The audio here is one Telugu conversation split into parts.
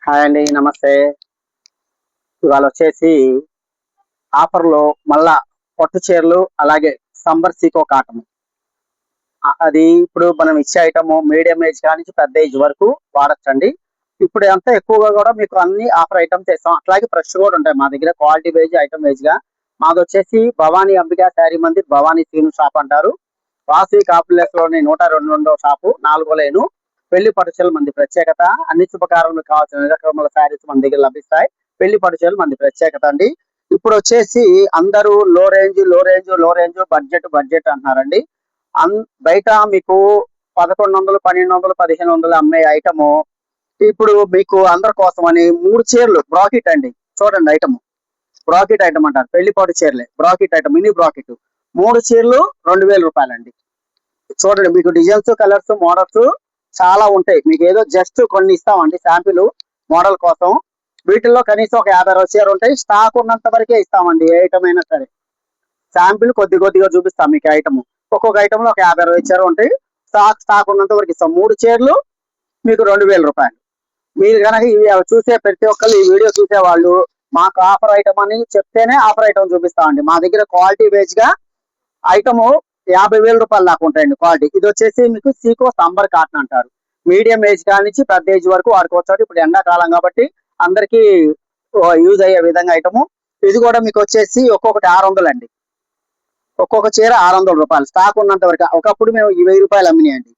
హాయ్ అండి, నమస్తే. ఇవాళ వచ్చేసి ఆఫర్లో మళ్ళా పట్టు చీరలు, అలాగే సంబర్ సీకో కాటన్. అది ఇప్పుడు మనం ఇచ్చే ఐటమ్ మీడియం ఏజ్ కానించి పెద్ద ఏజ్ వరకు వాడచ్చండి. ఇప్పుడు అంతా ఎక్కువగా కూడా మీకు అన్ని ఆఫర్ ఐటమ్స్ ఇస్తాం. అట్లాగే ఫ్రెష్ కూడా ఉంటాయి మా దగ్గర, క్వాలిటీ వైజ్, ఐటమ్ వైజ్ గా. మాది వచ్చేసి భవానీ అంబికా శారీ మందిర్, భవానీ సీను షాప్ అంటారు. వాసవి కాంప్లెక్స్ లోని 102వ షాపు, 4వ లైను. పెళ్లి పట్టుచీరలు మంది ప్రత్యేకత. అన్ని శుభకార్యాలకు కావాల్సిన రకముల శారీస్ మన దగ్గర లభిస్తాయి. పెళ్లి పట్టుచీరలు మంది ప్రత్యేకత అండి. ఇప్పుడు వచ్చేసి అందరూ లో రేంజ్ లో రేంజ్ లో రేంజ్ బడ్జెట్ బడ్జెట్ అంటున్నారండి. బయట మీకు 1100, 1200, 1500 అమ్మే ఐటము ఇప్పుడు మీకు అందరి కోసం అని 3 చీరలు బ్రాకెట్ అండి. చూడండి ఐటమ్, బ్రాకెట్ ఐటమ్ అంటారు. పెళ్లిపాటు చీరలే బ్రాకెట్ ఐటమ్, మినీ బ్రాకెట్. 3 చీరలు 2000 రూపాయలండి. చూడండి, మీకు డిజైన్స్, కలర్స్, మోడల్స్ చాలా ఉంటాయి. మీకు ఏదో జస్ట్ కొన్ని ఇస్తామండి శాంపిల్ మోడల్ కోసం. వీటిల్లో కనీసం ఒక 50 చీరలు ఉంటాయి. స్టాక్ ఉన్నంత వరకే ఇస్తామండి, ఏ ఐటమ్ అయినా సరే. శాంపిల్ కొద్దిగా చూపిస్తాం మీకు ఐటమ్. ఒక్కొక్క ఐటమ్ లో ఒక 50 చీరలు ఉంటాయి. స్టాక్ ఉన్నంత వరకు ఇస్తాం. 3 చీరలు మీకు 2000 రూపాయలు. మీరు కనుక ఇవి చూసే ప్రతి ఒక్కరు, ఈ వీడియో చూసే వాళ్ళు మాకు ఆఫర్ ఐటమ్ అని చెప్తేనే ఆఫర్ ఐటమ్ చూపిస్తామండి. మా దగ్గర క్వాలిటీ బేస్ గా ఐటమ్ 50,000 రూపాయలు దాకా ఉంటాయండి క్వాలిటీ. ఇది వచ్చేసి మీకు సీకో సంబర్ కాటన్ అంటారు. మీడియం ఏజ్ నుంచి పెద్ద ఏజ్ వరకు వాడుకోవచ్చు. ఇప్పుడు ఎండాకాలం కాబట్టి అందరికీ యూజ్ అయ్యే విధంగా ఐటమ్. ఇది కూడా మీకు వచ్చేసి ఒక్కొక్కటి 600 అండి. ఒక్కొక్క చీర 600 రూపాయలు. స్టాక్ ఉన్నంత వరకు. ఒకప్పుడు మేము 1000 రూపాయలు అమ్మినాయండి.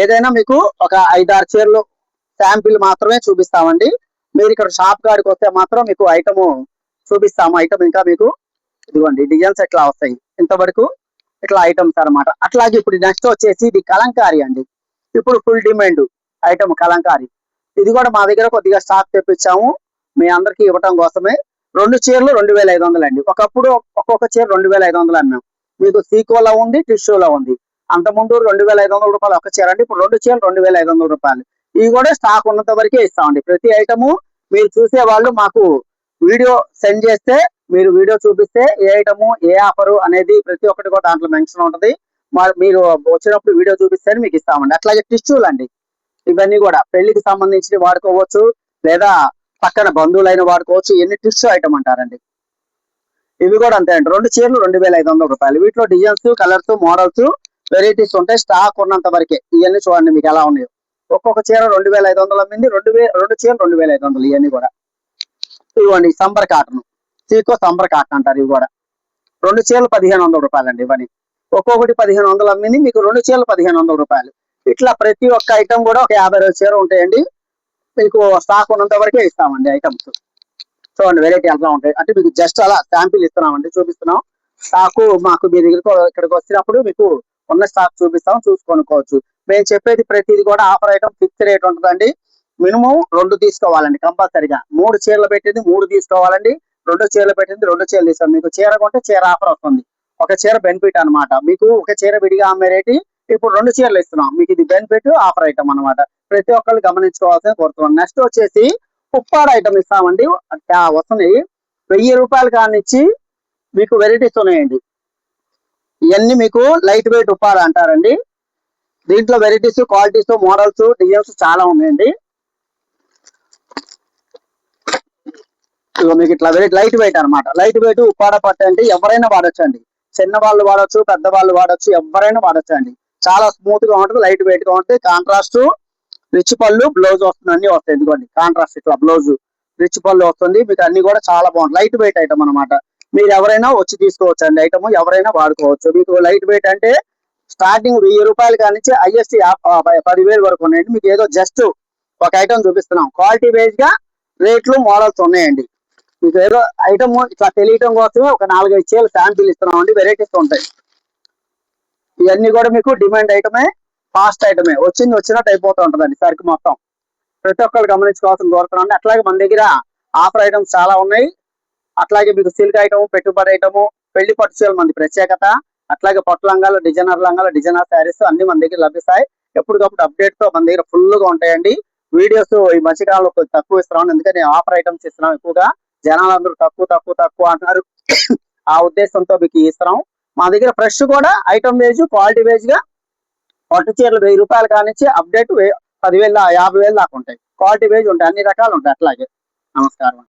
ఏదైనా మీకు ఒక 5-6 చీరలు శాంపిల్ మాత్రమే చూపిస్తామండి. మీరు ఇక్కడ షాప్ కాడికి వస్తే మాత్రం మీకు ఐటమ్ చూపిస్తాము. ఐటమ్ ఇంకా మీకు ఇదిగోండి, డిజైన్స్ ఎట్లా వస్తాయి ఇంతవరకు, ఇట్లా ఐటమ్స్ అనమాట. అట్లాగే ఇప్పుడు నెక్స్ట్ వచ్చేసి ఇది కలంకారీ అండి. ఇప్పుడు ఫుల్ డిమాండ్ ఐటమ్ కలంకారీ. ఇది కూడా మా దగ్గర కొద్దిగా స్టాక్ తెప్పించాము మీ అందరికి ఇవ్వటం కోసమే. 2 చీరలు 2500 అండి. ఒకప్పుడు ఒక్కొక్క చీర 2500 అన్నాం. మీకు సీకోలో ఉంది, టిష్యూలో ఉంది. అంతకుముందు 2500 రూపాయలు ఒక చీర అండి. ఇప్పుడు 2 చీరలు 2500 రూపాయలు. ఇవి కూడా స్టాక్ ఉన్నంత వరకే ఇస్తామండి. ప్రతి ఐటము మీరు చూసే వాళ్ళు మాకు వీడియో సెండ్ చేస్తే, మీరు వీడియో చూపిస్తే ఏ ఐటము, ఏ ఆఫరు అనేది ప్రతి ఒక్కటి కూడా దాంట్లో మెన్షన్ ఉంటుంది. మీరు వచ్చినప్పుడు వీడియో చూపిస్తే మీకు ఇస్తామండి. అట్లాగే టిష్యూలు అండి. ఇవన్నీ కూడా పెళ్లికి సంబంధించి వాడుకోవచ్చు, లేదా పక్కన బంధువులైన వాడుకోవచ్చు. ఎన్ని టిష్యూ ఐటమ్ అంటారండి. ఇవి కూడా అంతే అండి. 2 చీరలు 2500 రూపాయలు. వీటిలో డిజైన్స్, కలర్స్, మోడల్స్, వెరైటీస్ ఉంటాయి. స్టాక్ ఉన్నంత వరకే. ఇవన్నీ చూడండి మీకు ఎలా ఉన్నాయో. ఒక్కొక్క చీర 2500 అమ్మింది. 2 చీరలు 2500. ఇవన్నీ కూడా ఇవ్వండి. సంబర్ కాటన్, సీకో సంబర్ కాటన్ అంటారు. ఇవి కూడా 2 చీరలు 1500 రూపాయలు అండి. ఇవన్నీ ఒక్కొక్కటి 1500 అమ్మింది. మీకు 2 చీరలు 1500 రూపాయలు. ఇట్లా ప్రతి ఒక్క ఐటమ్ కూడా ఒక 50 చీర ఉంటాయండి. మీకు స్టాక్ ఉన్నంత వరకే ఇస్తామండి ఐటమ్స్. చూడండి వెరైటీ అట్లా ఉంటాయి. అంటే మీకు జస్ట్ అలా శాంపిల్ ఇస్తున్నామండి, చూపిస్తున్నాం. స్టాకు మాకు మీ దగ్గరకు ఇక్కడికి వచ్చినప్పుడు మీకు ఉన్న స్టాక్ చూపిస్తాం, చూసుకొనుకోవచ్చు. మేము చెప్పేది ప్రతిది కూడా ఆఫర్ ఐటమ్ ఫిక్స్ రేట్ ఉంటుందండి. మినిమం 2 తీసుకోవాలండి కంపల్సరిగా. 3 చీరలు పెట్టింది 3 తీసుకోవాలండి. 2 చీరలు పెట్టింది 2 చీరలు తీసుకోవాలి. మీకు చీర కొంటే చీర ఆఫర్ వస్తుంది. ఒక చీర బెనిఫిట్ అనమాట. మీకు ఒక చీర విడిగా అమ్మే రేటు ఇప్పుడు 2 చీరలు ఇస్తున్నాం. మీకు ఇది బెనిఫిట్ ఆఫర్ ఐటమ్ అనమాట. ప్రతి ఒక్కళ్ళు గమనించుకోవాల్సిన కోరుతున్నాం. నెక్స్ట్ వచ్చేసి ఉప్పాడ ఐటమ్ ఇస్తామండి. వస్తున్నాయి 1000 రూపాయల కానిచ్చి మీకు వెరైటీస్ ఉన్నాయండి. ఇవన్నీ మీకు లైట్ వెయిట్ ఉప్పాడ అంటారండి. దీంట్లో వెరైటీస్, క్వాలిటీస్, మోడల్స్, డిజైన్స్ చాలా ఉన్నాయండి. మీకు ఇట్లా లైట్ వెయిట్ అనమాట. లైట్ వెయిట్ ఉప్పాడ పట్టు అంటే ఎవరైనా వాడచ్చు అండి. చిన్న వాళ్ళు వాడచ్చు, పెద్ద వాళ్ళు వాడచ్చు, ఎవరైనా వాడచ్చు అండి. చాలా స్మూత్ గా ఉంటుంది, లైట్ వెయిట్ గా ఉంటుంది. కాంట్రాస్ట్ రిచ్ పళ్ళు, బ్లౌజ్ వస్తుంది, అన్ని వస్తాయి. ఎందుకండి కాంట్రాస్ట్ ఇట్లా బ్లౌజ్ రిచ్ పళ్ళు వస్తుంది. మీకు అన్ని కూడా చాలా బాగుంది. లైట్ వెయిట్ ఐటమ్ అనమాట. మీరు ఎవరైనా వచ్చి తీసుకోవచ్చు అండి. ఐటమ్ ఎవరైనా వాడుకోవచ్చు. మీకు లైట్ వెయిట్ అంటే స్టార్టింగ్ 1000 రూపాయల కానించి హైయెస్ట్ 10,000 వరకు ఉన్నాయండి. మీకు ఏదో జస్ట్ ఒక ఐటమ్ చూపిస్తున్నాం. క్వాలిటీ బేస్ గా రేట్లు, మోడల్స్ ఉన్నాయండి. మీకు ఏదో ఐటమ్ ఇట్లా తెలియటం కోసమే ఒక 4-5 చీరలు శాంపిల్ ఇస్తున్నాం అండి. వెరైటీస్ ఉంటాయి. ఇవన్నీ కూడా మీకు డిమాండ్ ఐటమే, ఫాస్ట్ ఐటమే. వచ్చినట్టు అయిపోతూ ఉంటుందండి సరుకు మొత్తం. ప్రతి ఒక్కరు గమనించుకోవాల్సిన కోరుతున్నాం. అట్లాగే మన దగ్గర ఆఫర్ ఐటమ్స్ చాలా ఉన్నాయి. అట్లాగే మీకు సిల్క్ ఐటమ్, పెట్టుబడి ఐటమ్, పెళ్లి పట్టు చీరలు మంది ప్రత్యేకత. అట్లాగే పట్టు లంగాలు, డిజైనర్ శారీస్ అన్ని మన దగ్గర లభిస్తాయి. ఎప్పటికప్పుడు అప్డేట్ తో మన దగ్గర ఫుల్ గా ఉంటాయండి. వీడియోస్ ఈ మధ్యకాలంలో కొంచెం తక్కువ ఇస్తున్నాం, ఎందుకంటే ఆఫర్ ఐటమ్స్ ఇస్తున్నాం ఎక్కువగా. జనాలందరూ తక్కువ తక్కువ తక్కువ అంటున్నారు. ఆ ఉద్దేశంతో మీకు ఇస్తున్నాం. మా దగ్గర ఫ్రెష్ కూడా ఐటమ్ వేజ్, క్వాలిటీ వేజ్ గా పట్టు చీరలు 1000 రూపాయలు కానిచ్చి అప్డేట్ 10,000, 50,000 దాకా ఉంటాయి. క్వాలిటీ వైజ్ ఉంటాయి, అన్ని రకాలు ఉంటాయి అట్లాగే. నమస్కారం.